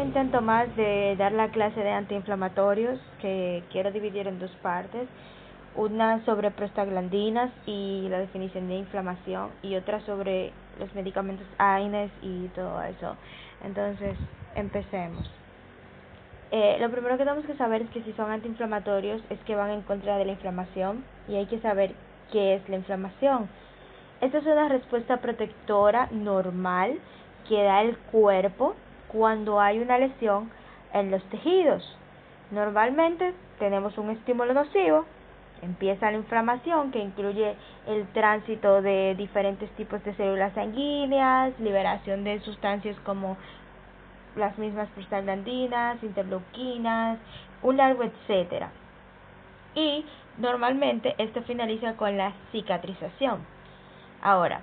intento más de dar la clase de antiinflamatorios que quiero dividir en dos partes. Una sobre prostaglandinas y la definición de inflamación y otra sobre los medicamentos AINES y todo eso. Entonces, empecemos. Lo primero que tenemos que saber es que si son antiinflamatorios es que van en contra de la inflamación y hay que saber qué es la inflamación. Esta es una respuesta protectora normal que da el cuerpo cuando hay una lesión en los tejidos. Normalmente tenemos un estímulo nocivo, empieza la inflamación que incluye el tránsito de diferentes tipos de células sanguíneas, liberación de sustancias como las mismas prostaglandinas, interleuquinas, un largo etcétera. Y normalmente esto finaliza con la cicatrización. Ahora,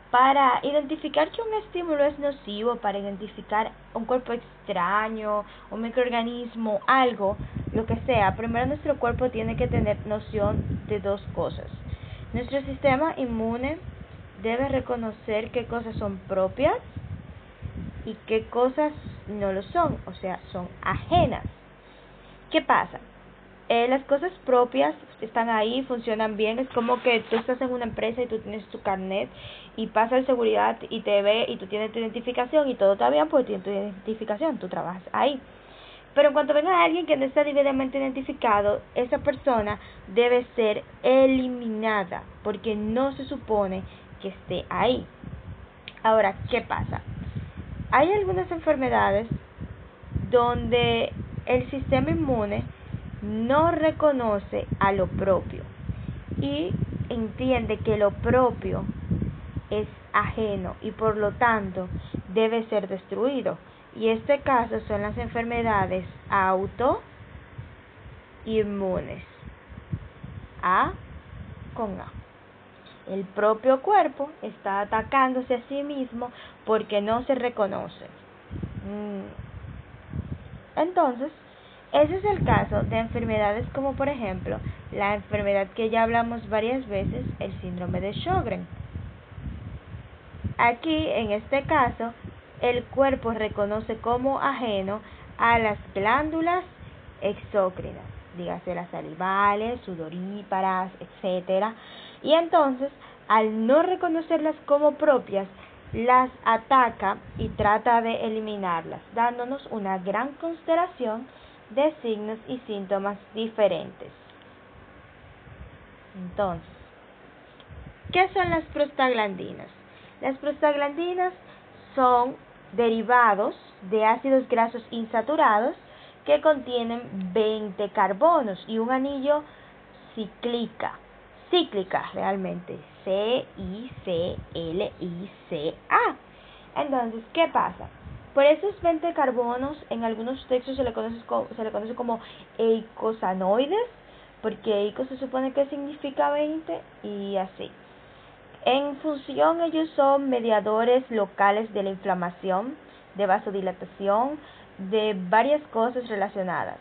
para identificar que un estímulo es nocivo, para identificar un cuerpo extraño, un microorganismo, algo, lo que sea, primero nuestro cuerpo tiene que tener noción de dos cosas. Nuestro sistema inmune debe reconocer qué cosas son propias y qué cosas no lo son, o sea, son ajenas. ¿Qué pasa? Las cosas propias están ahí, funcionan bien. Es como que tú estás en una empresa y tú tienes tu carnet y pasa el seguridad y te ve y tú tienes tu identificación y todo está bien porque tienes tu identificación, tú trabajas ahí. Pero en cuanto venga alguien que no está debidamente identificado, esa persona debe ser eliminada porque no se supone que esté ahí. Ahora, ¿qué pasa? Hay algunas enfermedades donde el sistema inmune no reconoce a lo propio y entiende que lo propio es ajeno y por lo tanto debe ser destruido. Y este caso son las enfermedades autoinmunes. A con A. El propio cuerpo está atacándose a sí mismo porque no se reconoce. Entonces, ese es el caso de enfermedades como por ejemplo la enfermedad que ya hablamos varias veces, el síndrome de Sjögren. Aquí, en este caso, el cuerpo reconoce como ajeno a las glándulas exócrinas, dígase las salivales, sudoríparas, etcétera, y entonces, al no reconocerlas como propias, las ataca y trata de eliminarlas, dándonos una gran constelación de signos y síntomas diferentes. Entonces, ¿qué son las prostaglandinas? Las prostaglandinas son derivados de ácidos grasos insaturados que contienen 20 carbonos y un anillo cíclica realmente, CICLICA. Entonces, ¿qué pasa? Por esos 20 carbonos, en algunos textos se le conoce como eicosanoides, porque eico se supone que significa 20 y así. En función, ellos son mediadores locales de la inflamación, de vasodilatación, de varias cosas relacionadas.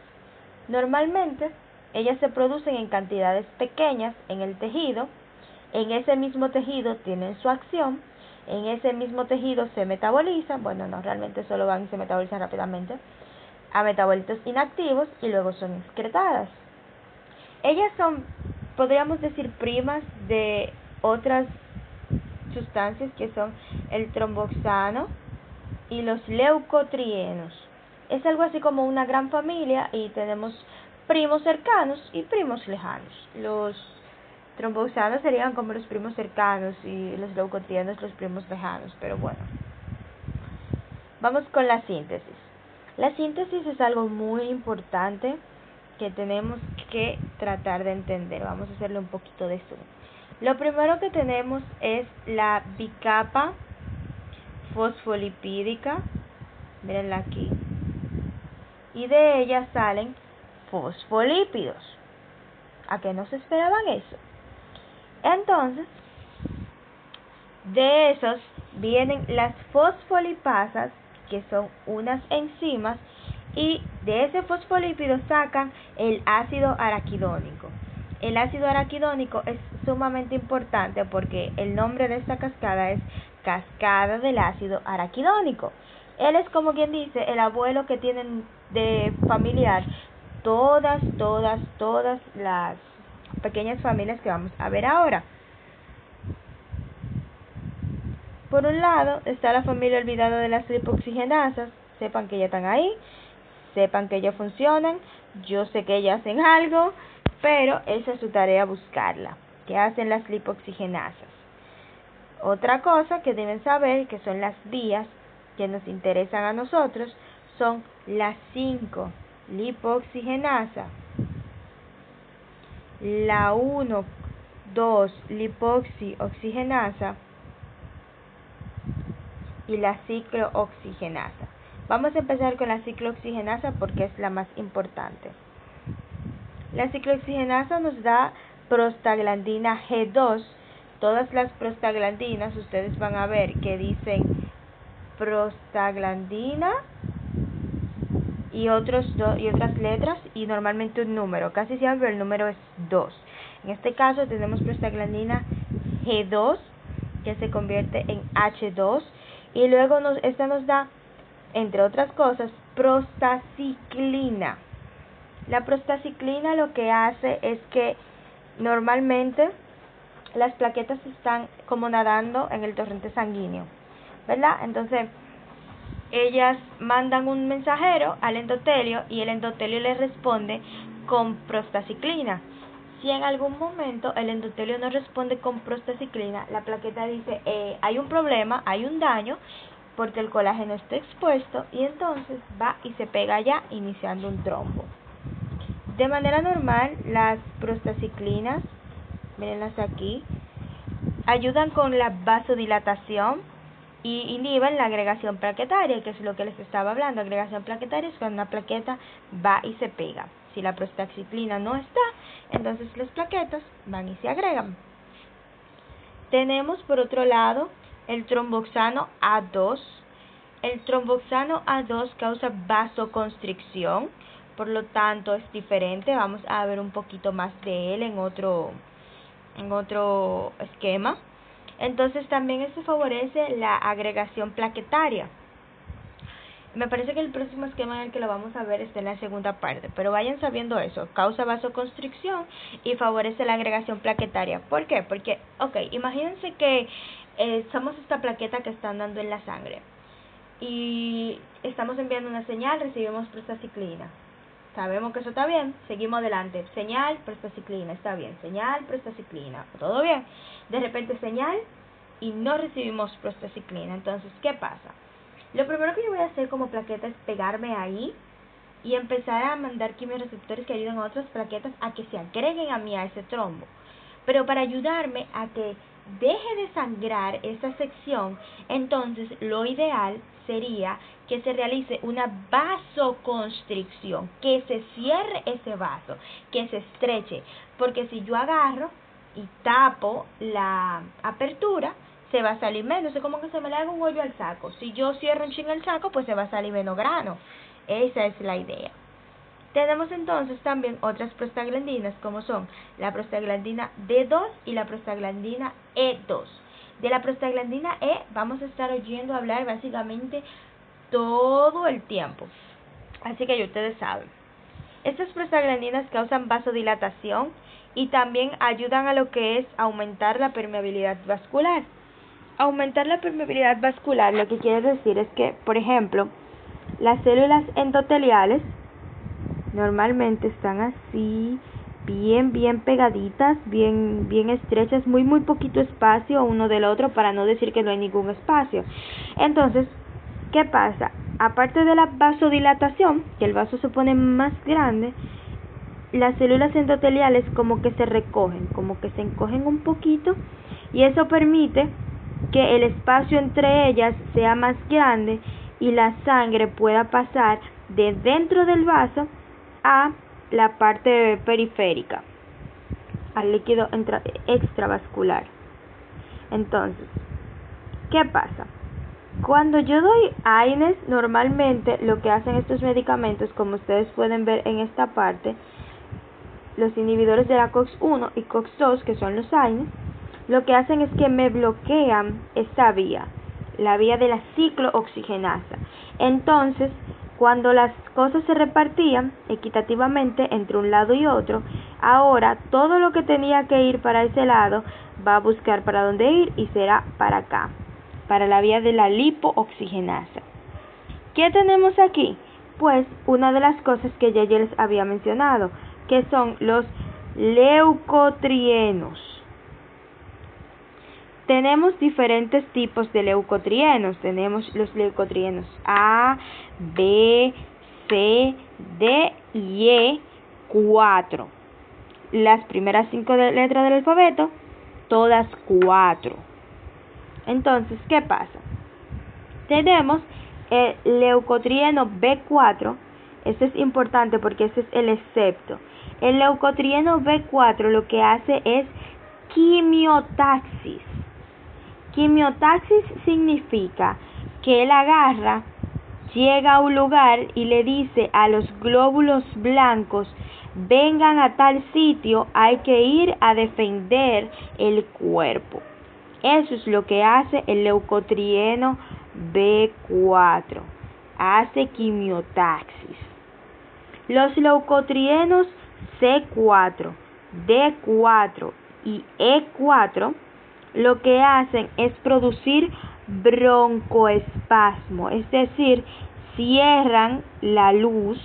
Normalmente, ellas se producen en cantidades pequeñas en el tejido, en ese mismo tejido tienen su acción, en ese mismo tejido se metabolizan, bueno, no, realmente solo van y se metabolizan rápidamente, a metabolitos inactivos y luego son excretadas. Ellas son, podríamos decir, primas de otras sustancias que son el tromboxano y los leucotrienos. Es algo así como una gran familia y tenemos primos cercanos y primos lejanos. Los tromboxanos serían como los primos cercanos y los leucotrienos los primos lejanos, pero bueno. Vamos con la síntesis. La síntesis es algo muy importante que tenemos que tratar de entender. Vamos a hacerle un poquito de zoom. Lo primero que tenemos es la bicapa fosfolipídica, mírenla aquí, y de ella salen fosfolípidos. ¿A qué no se esperaban eso? Entonces, de esos vienen las fosfolipasas, que son unas enzimas, y de ese fosfolípido sacan el ácido araquidónico. El ácido araquidónico es sumamente importante porque el nombre de esta cascada es cascada del ácido araquidónico. Él es como quien dice el abuelo que tienen de familiar todas las pequeñas familias que vamos a ver ahora. Por un lado está la familia olvidada de las lipoxigenasas. Sepan que ya están ahí, sepan que ya funcionan. Yo sé que ellas hacen algo, pero esa es su tarea, buscarla. ¿Qué hacen las lipoxigenasas? Otra cosa que deben saber, que son las vías que nos interesan a nosotros, son las 5 lipoxigenasa, la 1, 2 lipoxioxigenasa y la ciclooxigenasa. Vamos a empezar con la ciclooxigenasa porque es la más importante. La ciclooxigenasa nos da prostaglandina G2. Todas las prostaglandinas, ustedes van a ver que dicen prostaglandina y otras letras y normalmente un número. Casi siempre el número es 2. En este caso tenemos prostaglandina G2 que se convierte en H2 y luego esta nos da, entre otras cosas, prostaciclina. La prostaciclina lo que hace es que normalmente las plaquetas están como nadando en el torrente sanguíneo, ¿verdad? Entonces ellas mandan un mensajero al endotelio y el endotelio le responde con prostaciclina. Si en algún momento el endotelio no responde con prostaciclina, la plaqueta dice hay un problema, hay un daño, porque el colágeno está expuesto, y entonces va y se pega allá, iniciando un trombo. De manera normal, las prostaciclinas, mírenlas aquí, ayudan con la vasodilatación y inhiben la agregación plaquetaria, que es lo que les estaba hablando. Agregación plaquetaria es cuando una plaqueta va y se pega. Si la prostaciclina no está, entonces las plaquetas van y se agregan. Tenemos por otro lado el tromboxano A2. El tromboxano A2 causa vasoconstricción, por lo tanto es diferente. Vamos a ver un poquito más de él en otro esquema. Entonces también esto favorece la agregación plaquetaria. Me parece que el próximo esquema en el que lo vamos a ver está en la segunda parte, pero vayan sabiendo eso. Causa vasoconstricción y favorece la agregación plaquetaria. ¿Por qué? Porque, imagínense que somos esta plaqueta que está andando en la sangre y estamos enviando una señal, recibimos prostaciclina. Sabemos que eso está bien, seguimos adelante. Señal, prostaciclina, está bien. Señal, prostaciclina, todo bien. De repente señal y no recibimos prostaciclina. Entonces, ¿qué pasa? Lo primero que yo voy a hacer como plaqueta es pegarme ahí y empezar a mandar quimiorreceptores que ayuden a otras plaquetas a que se agreguen a mí a ese trombo. Pero para ayudarme a que deje de sangrar esa sección, entonces lo ideal sería que se realice una vasoconstricción, que se cierre ese vaso, que se estreche, porque si yo agarro y tapo la apertura, se va a salir menos. Es como que se me le haga un hoyo al saco. Si yo cierro un chin el saco, pues se va a salir menos grano. Esa es la idea. Tenemos entonces también otras prostaglandinas, como son la prostaglandina D2 y la prostaglandina E2. De la prostaglandina E vamos a estar oyendo hablar básicamente todo el tiempo, así que ya ustedes saben. Estas prostaglandinas causan vasodilatación y también ayudan a lo que es aumentar la permeabilidad vascular. Aumentar la permeabilidad vascular lo que quiere decir es que, por ejemplo, las células endoteliales normalmente están así, bien pegaditas, bien estrechas, muy poquito espacio uno del otro, para no decir que no hay ningún espacio. Entonces, ¿qué pasa? Aparte de la vasodilatación, que el vaso se pone más grande, las células endoteliales como que se recogen, como que se encogen un poquito, y eso permite que el espacio entre ellas sea más grande y la sangre pueda pasar de dentro del vaso a la parte periférica, al líquido extravascular. Entonces, ¿qué pasa? Cuando yo doy AINES, normalmente lo que hacen estos medicamentos, como ustedes pueden ver en esta parte, los inhibidores de la COX-1 y COX-2, que son los AINES, lo que hacen es que me bloquean esta vía, la vía de la ciclooxigenasa. Entonces, cuando las cosas se repartían equitativamente entre un lado y otro, ahora todo lo que tenía que ir para ese lado va a buscar para dónde ir y será para acá, para la vía de la lipooxigenasa. ¿Qué tenemos aquí? Pues una de las cosas que ya les había mencionado, que son los leucotrienos. Tenemos diferentes tipos de leucotrienos. Tenemos los leucotrienos A, B, C, D y E, 4. Las primeras 5 letras del alfabeto, todas 4. Entonces, ¿qué pasa? Tenemos el leucotrieno B4. Este es importante porque este es el excepto. El leucotrieno B4 lo que hace es quimiotaxis. Quimiotaxis significa que él agarra, llega a un lugar y le dice a los glóbulos blancos: vengan a tal sitio, hay que ir a defender el cuerpo. Eso es lo que hace el leucotrieno B4. Hace quimiotaxis. Los leucotrienos C4, D4 y E4 lo que hacen es producir broncoespasmo, es decir, cierran la luz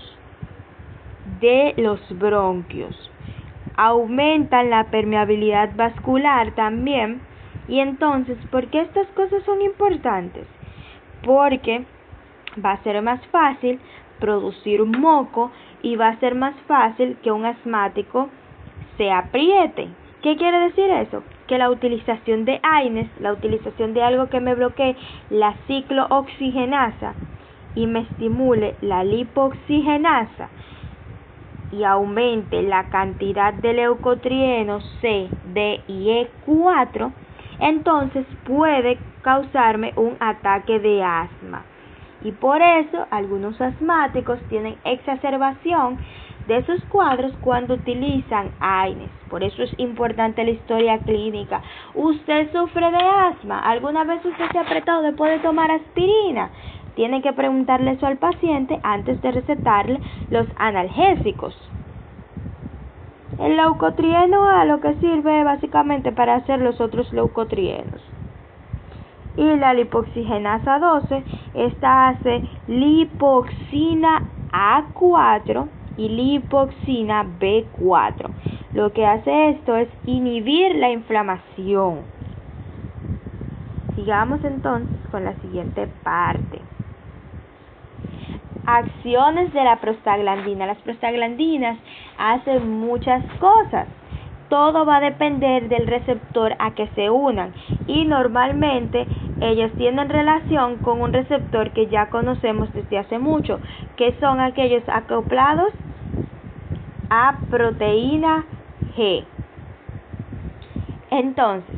de los bronquios, aumentan la permeabilidad vascular también. Y entonces, ¿por qué estas cosas son importantes? Porque va a ser más fácil producir un moco y va a ser más fácil que un asmático se apriete. ¿Qué quiere decir eso? Que la utilización de AINES, la utilización de algo que me bloquee la ciclooxigenasa y me estimule la lipooxigenasa y aumente la cantidad de leucotrienos C, D y E4, entonces puede causarme un ataque de asma. Y por eso algunos asmáticos tienen exacerbación de esos cuadros cuando utilizan AINES. Por eso es importante la historia clínica. ¿Usted sufre de asma? ¿Alguna vez usted se ha apretado después de tomar aspirina? Tiene que preguntarle eso al paciente antes de recetarle los analgésicos. El leucotrieno A lo que sirve básicamente para hacer los otros leucotrienos. Y la lipooxigenasa 12, esta hace lipoxina A4 y lipoxina B4. Lo que hace esto es inhibir la inflamación. Sigamos entonces con la siguiente parte. Acciones de la prostaglandina. Las prostaglandinas hacen muchas cosas. Todo va a depender del receptor a que se unan y normalmente ellos tienen relación con un receptor que ya conocemos desde hace mucho, que son aquellos acoplados a proteína G. Entonces,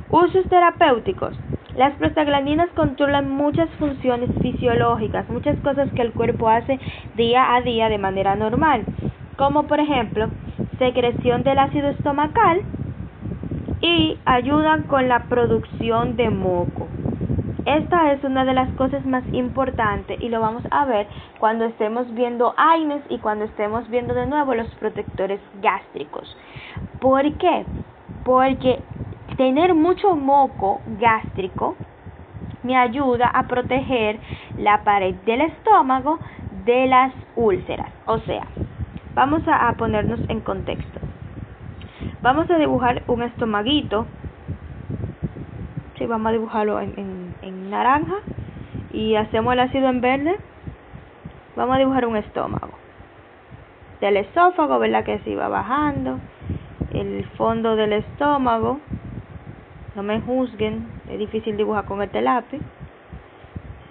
usos terapéuticos. Las prostaglandinas controlan muchas funciones fisiológicas, muchas cosas que el cuerpo hace día a día de manera normal, como por ejemplo, secreción del ácido estomacal y ayudan con la producción de moco. Esta es una de las cosas más importantes y lo vamos a ver cuando estemos viendo AINES y cuando estemos viendo de nuevo los protectores gástricos. ¿Por qué? Porque tener mucho moco gástrico me ayuda a proteger la pared del estómago de las úlceras. O sea, vamos a ponernos en contexto. Vamos a dibujar un estomaguito. Sí, vamos a dibujarlo en naranja y hacemos el ácido en verde. Vamos a dibujar un estómago. Del esófago, ¿verdad? Que se va bajando. El fondo del estómago. No me juzguen, es difícil dibujar con este lápiz.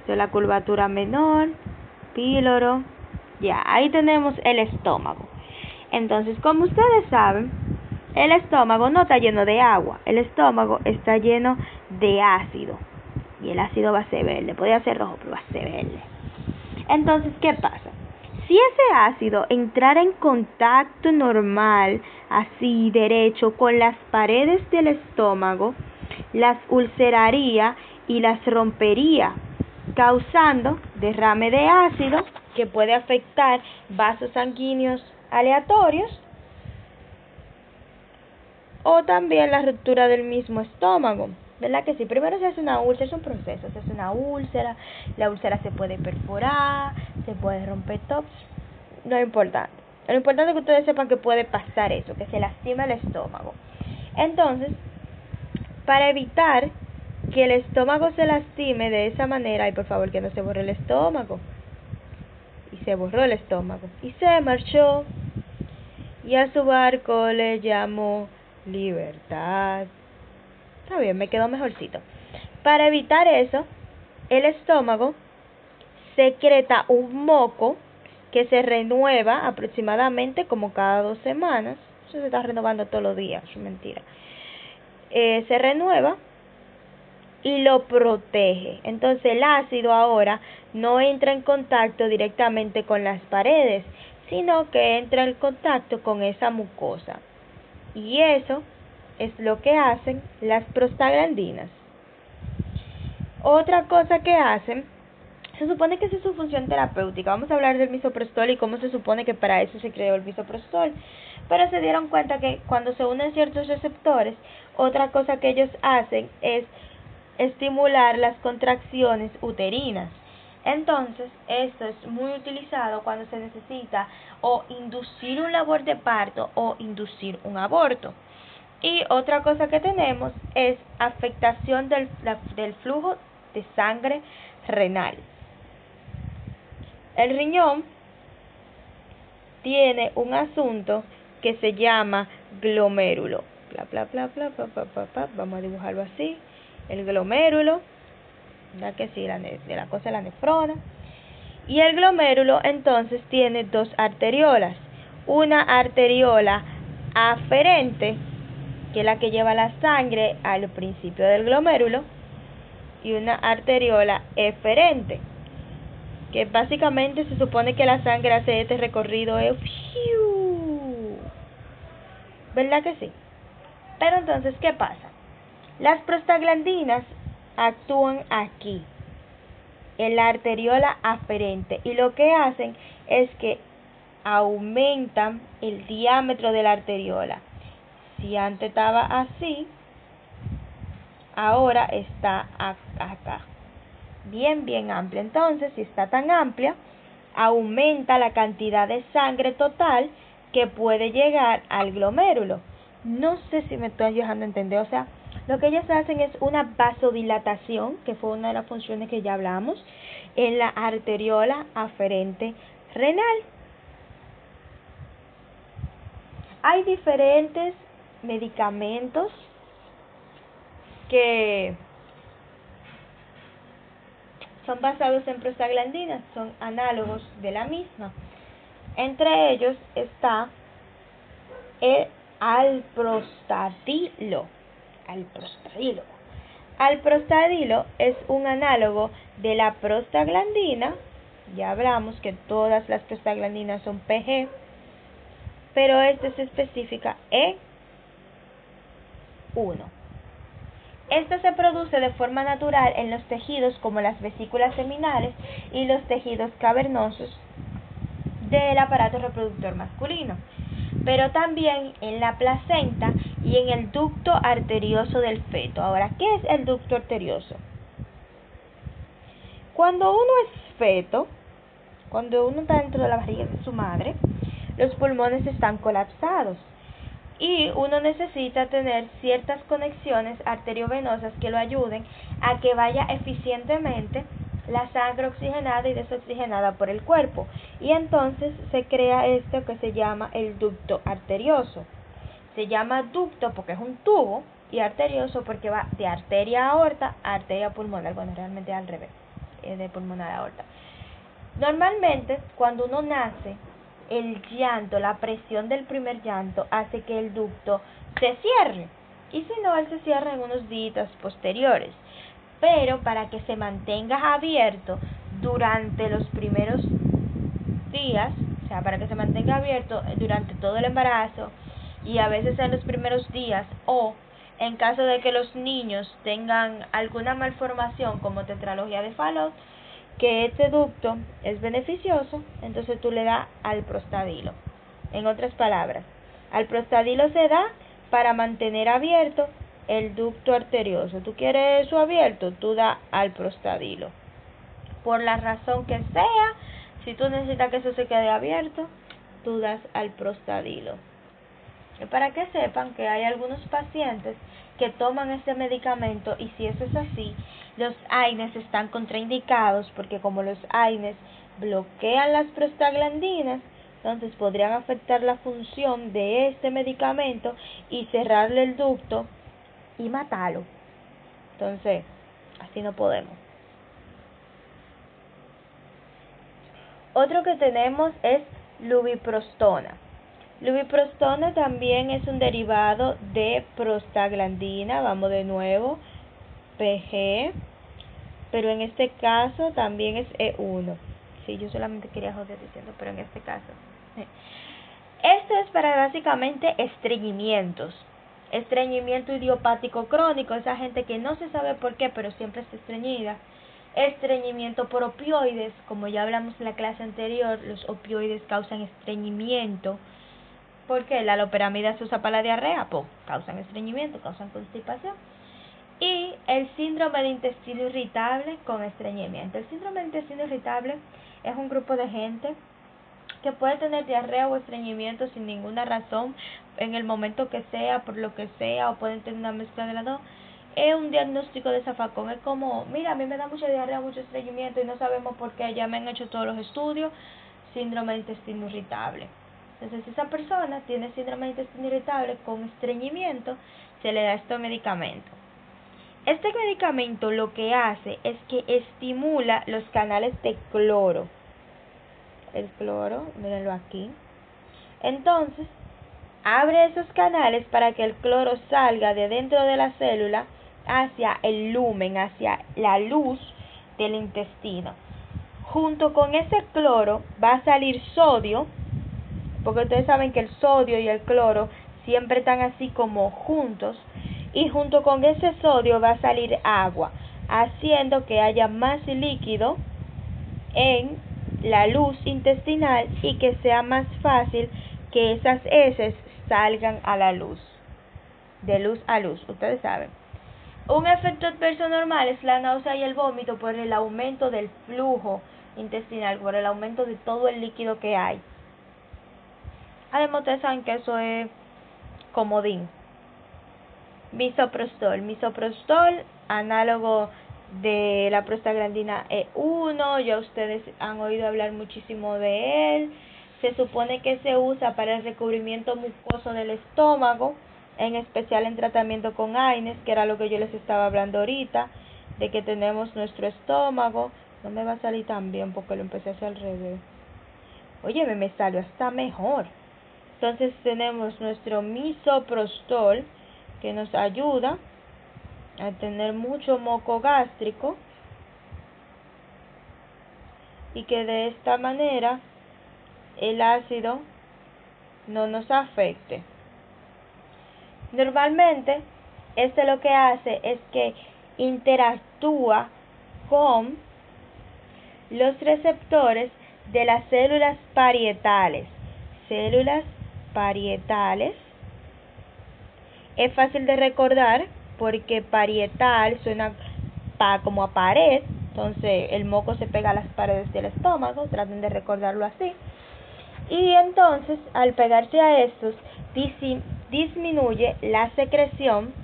Esta es la curvatura menor, píloro. Ya, ahí tenemos el estómago. Entonces, como ustedes saben, el estómago no está lleno de agua. El estómago está lleno de ácido. Y el ácido va a ser verde. Podría ser rojo, pero va a ser verde. Entonces, ¿qué pasa? Si ese ácido entrara en contacto normal, así derecho, con las paredes del estómago, las ulceraría y las rompería. causando derrame de ácido que puede afectar vasos sanguíneos aleatorios o también la ruptura del mismo estómago. ¿Verdad que sí? Primero se hace una úlcera, es un proceso, se hace una úlcera, la úlcera se puede perforar, se puede romper todo, no es importante. Lo importante es que ustedes sepan que puede pasar eso, que se lastima el estómago. Entonces, para evitar que el estómago se lastime de esa manera, y por favor que no se borre el estómago, y se borró el estómago, y se marchó, y a su barco le llamó Libertad. Está bien, me quedó mejorcito. Para evitar eso, el estómago secreta un moco que se renueva aproximadamente como cada 2 semanas. Eso se está renovando todos los días, es mentira. Se renueva y lo protege. Entonces el ácido ahora no entra en contacto directamente con las paredes, sino que entra en contacto con esa mucosa. Y eso es lo que hacen las prostaglandinas. Otra cosa que hacen, se supone que esa es su función terapéutica. Vamos a hablar del misoprostol y cómo se supone que para eso se creó el misoprostol. Pero se dieron cuenta que cuando se unen ciertos receptores, otra cosa que ellos hacen es estimular las contracciones uterinas. Entonces, esto es muy utilizado cuando se necesita o inducir un labor de parto o inducir un aborto. Y otra cosa que tenemos es afectación del flujo de sangre renal. El riñón tiene un asunto que se llama glomérulo. Vamos a dibujarlo así. El glomérulo, ya que sí, de la cosa de la nefrona. Y el glomérulo entonces tiene 2 arteriolas. Una arteriola aferente, que es la que lleva la sangre al principio del glomérulo, y una arteriola eferente, que básicamente se supone que la sangre hace este recorrido, ¿verdad que sí? Pero entonces, ¿qué pasa? Las prostaglandinas actúan aquí, en la arteriola aferente, y lo que hacen es que aumentan el diámetro de la arteriola. Si antes estaba así, ahora está acá, bien amplia. Entonces, si está tan amplia, aumenta la cantidad de sangre total que puede llegar al glomérulo. No sé si me estoy dejando entender. O sea, lo que ellas hacen es una vasodilatación, que fue una de las funciones que ya hablamos, en la arteriola aferente renal. Hay diferentes medicamentos que son basados en prostaglandinas, son análogos de la misma. Entre ellos está el alprostadilo. Alprostadilo es un análogo de la prostaglandina. Ya hablamos que todas las prostaglandinas son PG, pero esta se especifica E1. Esta se produce de forma natural en los tejidos como las vesículas seminales y los tejidos cavernosos del aparato reproductor masculino, pero también en la placenta y en el ducto arterioso del feto. Ahora, ¿qué es el ducto arterioso? Cuando uno es feto, cuando uno está dentro de la barriga de su madre, los pulmones están colapsados y uno necesita tener ciertas conexiones arteriovenosas que lo ayuden a que vaya eficientemente la sangre oxigenada y desoxigenada por el cuerpo, y entonces se crea esto que se llama el ducto arterioso. Se llama ducto porque es un tubo y arterioso porque va de arteria a aorta a arteria pulmonar. Bueno, realmente al revés, de pulmonar a aorta. Normalmente cuando uno nace, el llanto, la presión del primer llanto hace que el ducto se cierre, y si no, él se cierra en unos días posteriores. Pero para que se mantenga abierto durante los primeros días, o sea, para que se mantenga abierto durante todo el embarazo y a veces en los primeros días, o en caso de que los niños tengan alguna malformación como tetralogía de Fallot, que este ducto es beneficioso, entonces tú le das alprostadilo. En otras palabras, alprostadilo se da para mantener abierto el ducto arterioso. Tú quieres eso abierto, tú das alprostadilo. Por la razón que sea, si tú necesitas que eso se quede abierto, tú das alprostadilo. Para que sepan que hay algunos pacientes que toman este medicamento y si eso es así, los AINES están contraindicados porque como los AINES bloquean las prostaglandinas, entonces podrían afectar la función de este medicamento y cerrarle el ducto y matarlo. Entonces, así no podemos. Otro que tenemos es lubiprostona. Lubiprostona también es un derivado de prostaglandina, vamos de nuevo, PG, pero en este caso también es E1. Sí, yo solamente quería joder diciendo, pero en este caso. Esto es para básicamente estreñimientos. Estreñimiento idiopático crónico, esa gente que no se sabe por qué, pero siempre está estreñida. Estreñimiento por opioides, como ya hablamos en la clase anterior, los opioides causan estreñimiento. Porque la loperamida se usa para la diarrea, pues causan estreñimiento, causan constipación. Y el síndrome de intestino irritable con estreñimiento. El síndrome de intestino irritable es un grupo de gente que puede tener diarrea o estreñimiento sin ninguna razón, en el momento que sea, por lo que sea, o pueden tener una mezcla de las dos. Es un diagnóstico de zafacón. Es como, mira, a mí me da mucha diarrea, mucho estreñimiento y no sabemos por qué, ya me han hecho todos los estudios, síndrome de intestino irritable. Entonces, si esa persona tiene síndrome de intestino irritable con estreñimiento, se le da este medicamento. Este medicamento lo que hace es que estimula los canales de cloro. El cloro, mírenlo aquí. Entonces, abre esos canales para que el cloro salga de dentro de la célula hacia el lumen, hacia la luz del intestino. Junto con ese cloro va a salir sodio, porque ustedes saben que el sodio y el cloro siempre están así como juntos, y junto con ese sodio va a salir agua, haciendo que haya más líquido en la luz intestinal y que sea más fácil que esas heces salgan a la luz, de luz a luz, ustedes saben. Un efecto adverso normal es la náusea y el vómito por el aumento del flujo intestinal, por el aumento de todo el líquido que hay. Además, ustedes saben que eso es comodín. Misoprostol, análogo de la prostaglandina E1, ya ustedes han oído hablar muchísimo de él. Se supone que se usa para el recubrimiento mucoso del estómago, en especial en tratamiento con AINES, que era lo que yo les estaba hablando ahorita, de que tenemos nuestro estómago. No me va a salir tan bien porque lo empecé a hacer al revés. Oye, me salió hasta mejor. Entonces tenemos nuestro misoprostol, que nos ayuda a tener mucho moco gástrico y que de esta manera el ácido no nos afecte. Normalmente este lo que hace es que interactúa con los receptores de las células parietales. Células parietales. Es fácil de recordar porque parietal suena como a pared, entonces el moco se pega a las paredes del estómago, traten de recordarlo así. Y entonces, al pegarse a estos, disminuye la secreción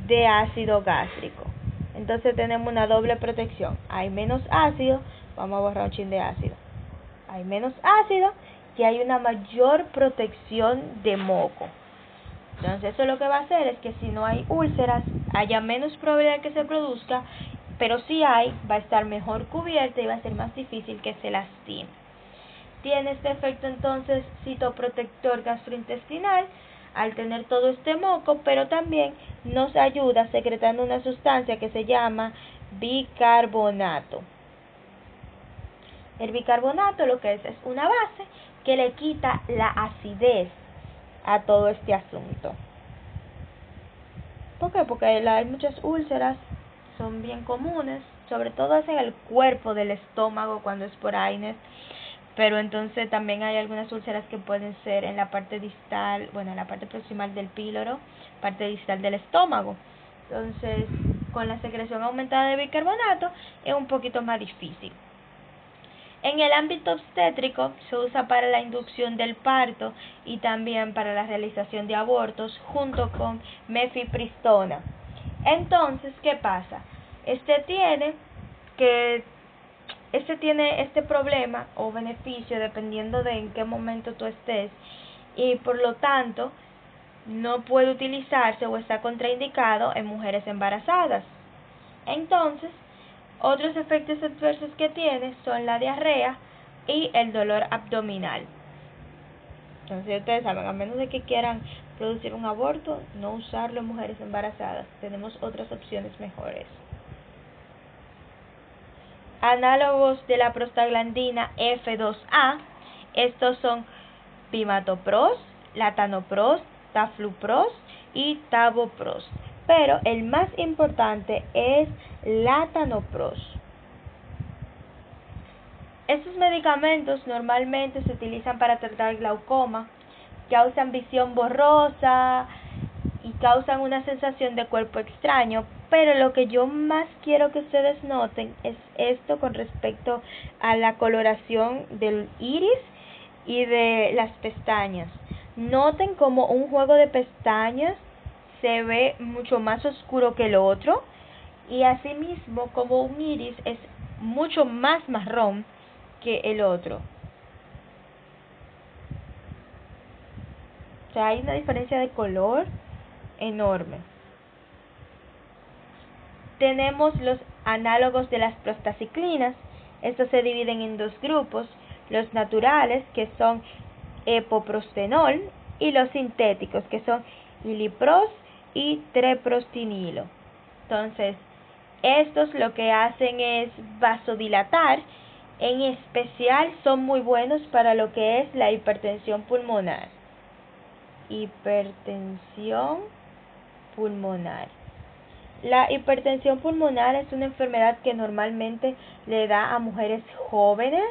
de ácido gástrico. Entonces tenemos una doble protección. Hay menos ácido, vamos a borrar un chin de ácido. Hay menos ácido y hay una mayor protección de moco. Entonces eso lo que va a hacer es que si no hay úlceras, haya menos probabilidad de que se produzca, pero si hay, va a estar mejor cubierta y va a ser más difícil que se lastime. Tiene este efecto entonces citoprotector gastrointestinal al tener todo este moco, pero también nos ayuda secretando una sustancia que se llama bicarbonato. El bicarbonato lo que es una base que le quita la acidez a todo este asunto. ¿Por qué? Porque hay muchas úlceras, son bien comunes, sobre todo es en el cuerpo del estómago cuando es por AINES, pero entonces también hay algunas úlceras que pueden ser en la parte distal, bueno, en la parte proximal del píloro, parte distal del estómago. Entonces, con la secreción aumentada de bicarbonato es un poquito más difícil. En el ámbito obstétrico se usa para la inducción del parto y también para la realización de abortos junto con mifepristona. Entonces, ¿qué pasa? Este tiene este problema o beneficio dependiendo de en qué momento tú estés, y por lo tanto no puede utilizarse o está contraindicado en mujeres embarazadas. Entonces, otros efectos adversos que tiene son la diarrea y el dolor abdominal. Entonces, ustedes saben, a menos de que quieran producir un aborto, no usarlo en mujeres embarazadas. Tenemos otras opciones mejores. Análogos de la prostaglandina F2A, estos son pimatopros, latanoprost, tafluprost y tavoprost, pero el más importante es latanoprost. Estos medicamentos normalmente se utilizan para tratar glaucoma, causan visión borrosa y causan una sensación de cuerpo extraño, pero lo que yo más quiero que ustedes noten es esto con respecto a la coloración del iris y de las pestañas. Noten como un juego de pestañas se ve mucho más oscuro que el otro, y asimismo como un iris es mucho más marrón que el otro. O sea, hay una diferencia de color enorme. Tenemos los análogos de las prostaciclinas. Estos se dividen en dos grupos: los naturales, que son epoprostenol, y los sintéticos, que son iliprost y treprostinilo. Entonces, estos lo que hacen es vasodilatar. En especial son muy buenos para lo que es la hipertensión pulmonar. Hipertensión pulmonar. La hipertensión pulmonar es una enfermedad que normalmente le da a mujeres jóvenes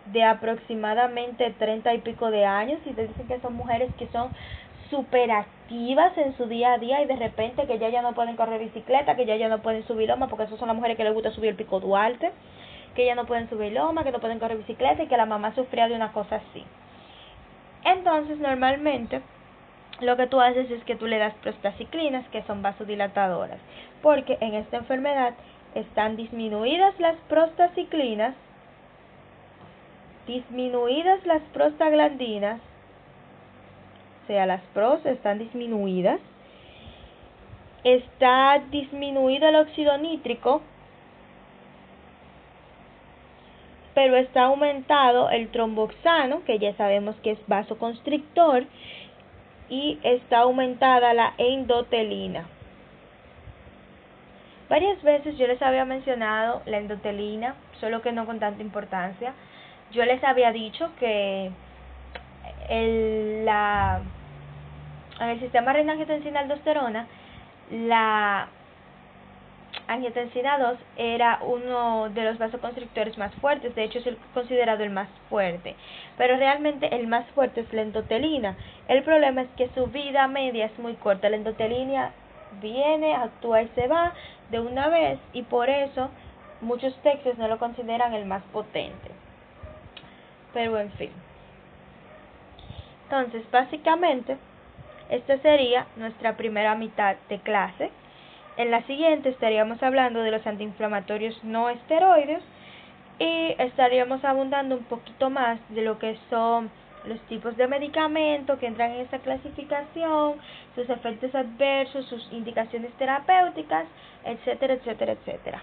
de aproximadamente 30 y pico de años, y te dicen que son mujeres que son súper activas en su día a día y de repente que ya no pueden correr bicicleta, que ya no pueden subir loma, porque esas son las mujeres que les gusta subir el Pico Duarte, que ya no pueden subir loma, que no pueden correr bicicleta y que la mamá sufría de una cosa así. Entonces, normalmente lo que tú haces es que tú le das prostaciclinas, que son vasodilatadoras, porque en esta enfermedad están disminuidas las prostaciclinas, disminuidas las prostaglandinas, o sea, las pros están disminuidas, está disminuido el óxido nítrico, pero está aumentado el tromboxano, que ya sabemos que es vasoconstrictor, y está aumentada la endotelina. Varias veces yo les había mencionado la endotelina, solo que no con tanta importancia. Yo les había dicho que en el sistema renina-angiotensina-aldosterona, la angiotensina 2 era uno de los vasoconstrictores más fuertes, de hecho es considerado el más fuerte, pero realmente el más fuerte es la endotelina. El problema es que su vida media es muy corta. La endotelina viene, actúa y se va de una vez, y por eso muchos textos no lo consideran el más potente. Pero en fin. Entonces, básicamente, esta sería nuestra primera mitad de clase. En la siguiente estaríamos hablando de los antiinflamatorios no esteroides y estaríamos abundando un poquito más de lo que son los tipos de medicamentos que entran en esta clasificación, sus efectos adversos, sus indicaciones terapéuticas, etcétera, etcétera, etcétera.